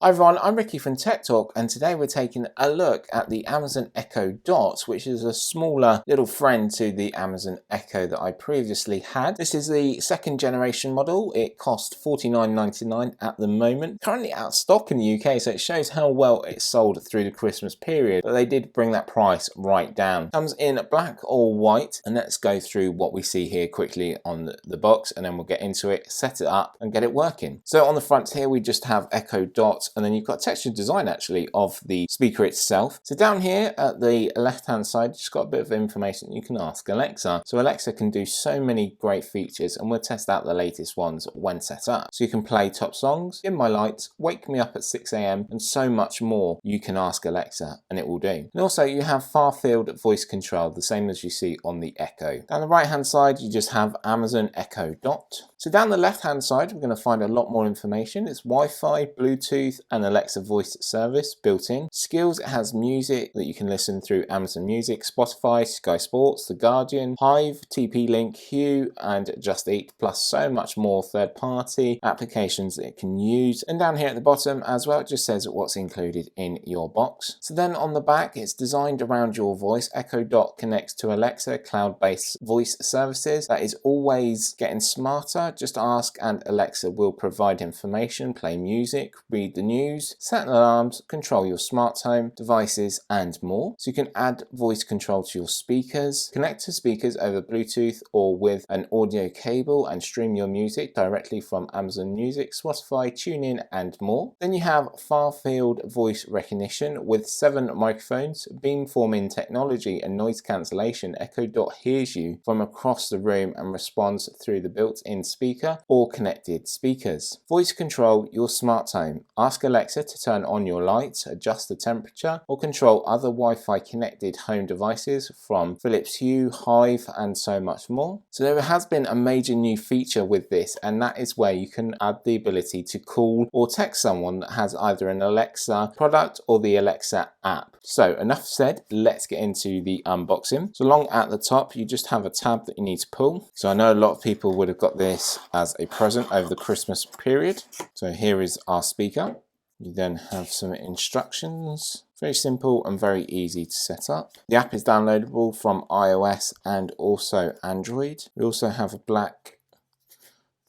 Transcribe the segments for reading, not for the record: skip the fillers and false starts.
Hi everyone, I'm Ricky from Tech Talk, and today we're taking a look at the Amazon Echo Dot, which is a smaller little friend to the Amazon Echo that I previously had. This is the second generation model. It cost $49.99 at the moment. Currently out of stock in the UK, so it shows how well it's sold through the Christmas period, but they did bring that price right down. Comes in black or white, and let's go through what we see here quickly on the box, and then we'll get into it, set it up, and get it working. So on the front here, we just have Echo Dot, and then you've got textured design actually of the speaker itself. So down here at the left hand side, just got a bit of information you can ask Alexa. So Alexa can do so many great features, and we'll test out the latest ones when set up. So you can play top songs, dim my lights, wake me up at 6 AM, and so much more you can ask Alexa and it will do. And also you have far field voice control, the same as you see on the Echo. Down the right hand side, you just have Amazon Echo Dot. So down the left hand side, we're going to find a lot more information. It's Wi-Fi, Bluetooth, and Alexa voice service built in. Skills, it has music that you can listen through Amazon Music, Spotify, Sky Sports, The Guardian, Hive, TP-Link, Hue, and Just Eat, plus so much more third-party applications that it can use. And down here at the bottom as well, it just says what's included in your box. So then on the back, it's designed around your voice. Echo Dot connects to Alexa cloud-based voice services. That is always getting smarter. Just ask and Alexa will provide information, play music, read the news, set alarms, control your smart home devices, and more. So you can add voice control to your speakers, connect to speakers over Bluetooth or with an audio cable, and stream your music directly from Amazon Music, Spotify, TuneIn, and more. Then you have far field voice recognition with 7 microphones, beamforming technology, and noise cancellation. Echo Dot hears you from across the room and responds through the built-in speaker or connected speakers. Voice control your smart home. Ask Alexa to turn on your lights, adjust the temperature, or control other Wi-Fi connected home devices from Philips Hue, Hive, and so much more. So there has been a major new feature with this, and that is where you can add the ability to call or text someone that has either an Alexa product or the Alexa app. So enough said, let's get into the unboxing. So along at the top, you just have a tab that you need to pull. So I know a lot of people would have got this as a present over the Christmas period. So here is our speaker. You then have some instructions. Very simple and very easy to set up. The app is downloadable from iOS and also Android. We also have a black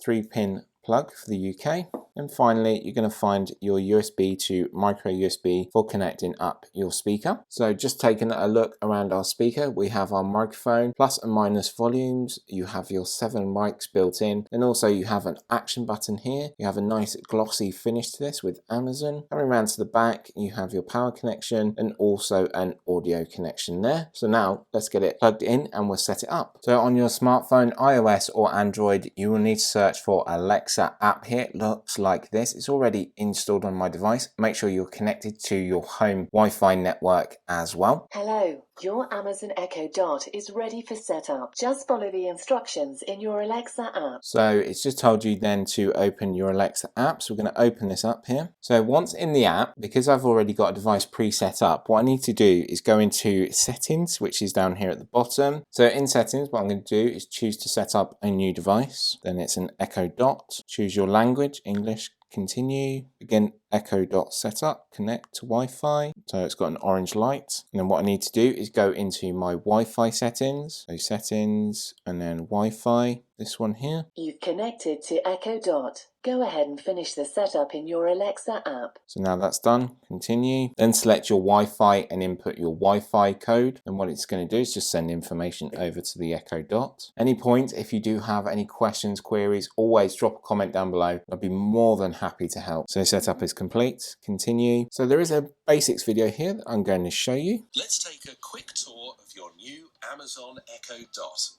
3-pin plug for the UK. And finally, you're going to find your USB to micro USB for connecting up your speaker. So just taking a look around our speaker, we have our microphone, plus and minus volumes. You have your 7 mics built in. And also you have an action button here. You have a nice glossy finish to this with Amazon. Coming around to the back, you have your power connection and also an audio connection there. So now let's get it plugged in and we'll set it up. So on your smartphone, iOS or Android, you will need to search for Alexa app here. It looks like this. It's already installed on my device. Make sure you're connected to your home Wi-Fi network as well. Hello, your Amazon Echo Dot is ready for setup. Just follow the instructions in your Alexa app. So it's just told you then to open your Alexa app. So we're going to open this up here. So once in the app, because I've already got a device pre-set up, what I need to do is go into settings, which is down here at the bottom. So in settings, what I'm going to do is choose to set up a new device. Then it's an Echo Dot. Choose your language, English, continue. Again, Echo Dot setup, connect to Wi-Fi. So it's got an orange light. And then what I need to do is go into my Wi-Fi settings. So settings and then Wi-Fi, this one here. You've connected to Echo Dot. Go ahead and finish the setup in your Alexa app. So now that's done, continue. Then select your Wi-Fi and input your Wi-Fi code. And what it's going to do is just send information over to the Echo Dot. Any point, if you do have any questions, queries, always drop a comment down below. I'd be more than happy to help. So setup is complete, continue. So there is a basics video here that I'm going to show you. Let's take a quick tour of your new Amazon Echo Dot.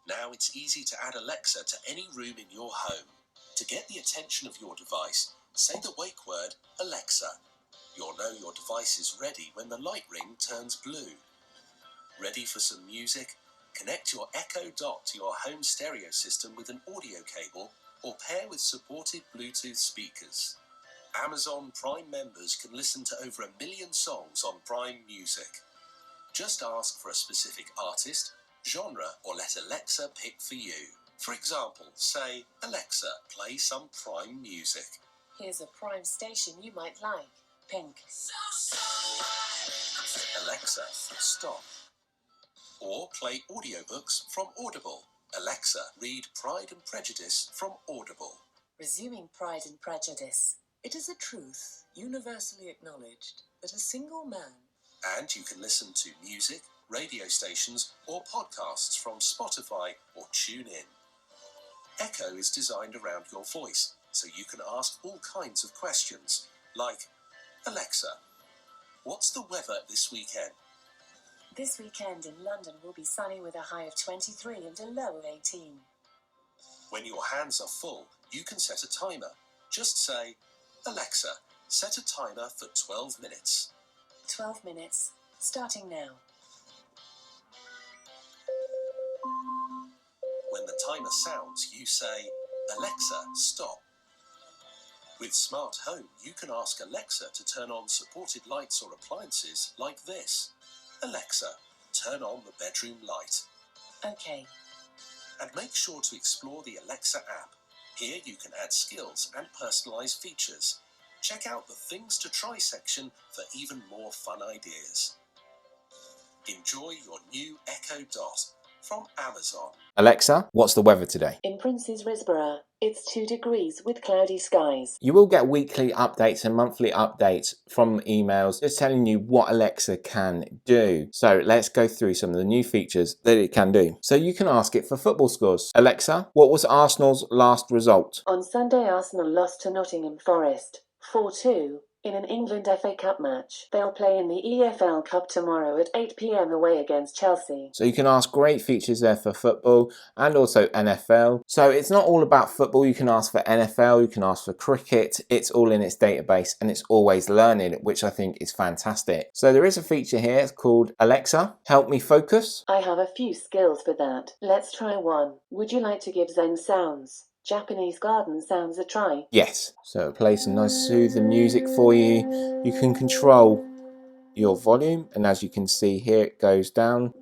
Now it's easy to add Alexa to any room in your home. To get the attention of your device, say the wake word, Alexa. You'll know your device is ready when the light ring turns blue. Ready for some music? Connect your Echo Dot to your home stereo system with an audio cable or pair with supported Bluetooth speakers. Amazon Prime members can listen to over 1 million songs on Prime Music. Just ask for a specific artist, genre, or let Alexa pick for you. For example, say, Alexa, play some Prime music. Here's a prime station you might like. Pink. Alexa, stop. Or play audiobooks from Audible. Alexa, read Pride and Prejudice from Audible. Resuming Pride and Prejudice. It is a truth, universally acknowledged, that a single man... And you can listen to music, radio stations, or podcasts from Spotify or TuneIn. Echo is designed around your voice, so you can ask all kinds of questions, like, Alexa, what's the weather this weekend? This weekend in London will be sunny with a high of 23 and a low of 18. When your hands are full, you can set a timer. Just say, Alexa, set a timer for 12 minutes. 12 minutes, starting now. When the timer sounds, you say, Alexa, stop. With Smart Home, you can ask Alexa to turn on supported lights or appliances like this. Alexa, turn on the bedroom light. Okay. And make sure to explore the Alexa app. Here you can add skills and personalize features. Check out the Things to Try section for even more fun ideas. Enjoy your new Echo Dot from Amazon. Alexa, what's the weather today? In Prince's Risborough, it's 2 degrees with cloudy skies. You will get weekly updates and monthly updates from emails just telling you what Alexa can do. So let's go through some of the new features that it can do. So you can ask it for football scores. Alexa, what was Arsenal's last result? On Sunday, Arsenal lost to Nottingham Forest 4-2 in an England FA Cup match. They'll play in the EFL Cup tomorrow at 8 p.m. away against Chelsea. So you can ask great features there for football and also NFL. So it's not all about football. You can ask for NFL, you can ask for cricket. It's all in its database and it's always learning, which I think is fantastic. So there is a feature here, it's called Alexa, help me focus. I have a few skills for that. Let's try one. Would you like to give Zen sounds, Japanese garden sounds a try? Yes. So it plays some nice soothing music for you. You can control your volume, and as you can see here, it goes down.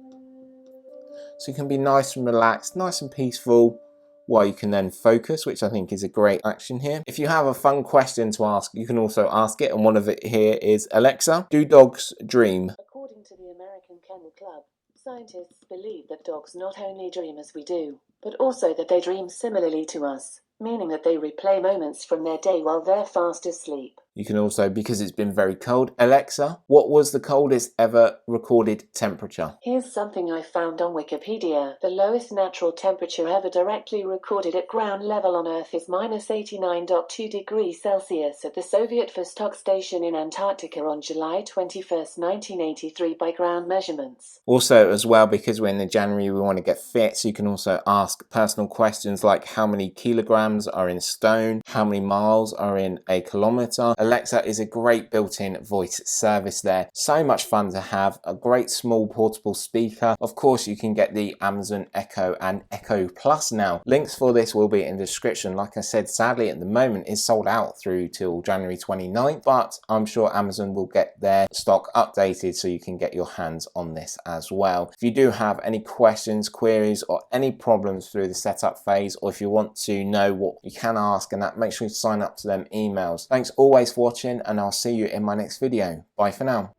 So you can be nice and relaxed, nice and peaceful, while you can then focus, which I think is a great action here. If you have a fun question to ask, you can also ask it, and one of it here is, Alexa, do dogs dream? According to the American Kennel Club, scientists believe that dogs not only dream as we do, but also that they dream similarly to us, meaning that they replay moments from their day while they're fast asleep. You can also, because it's been very cold, Alexa, what was the coldest ever recorded temperature? Here's something I found on Wikipedia. The lowest natural temperature ever directly recorded at ground level on Earth is -89.2 degrees Celsius at the Soviet Vostok station in Antarctica on July 21, 1983 by ground measurements. Also, as well, because we're in the January, we want to get fit, so you can also ask personal questions like how many kilograms are in stone, how many miles are in a kilometre. Alexa is a great built-in voice service there. So much fun to have, a great small portable speaker. Of course, you can get the Amazon Echo and Echo Plus now. Links for this will be in the description. Like I said, sadly at the moment it's sold out through till January 29th, but I'm sure Amazon will get their stock updated so you can get your hands on this as well. If you do have any questions, queries, or any problems through the setup phase, or if you want to know what you can ask and that, make sure you sign up to them emails. Thanks always for watching, and I'll see you in my next video. Bye for now.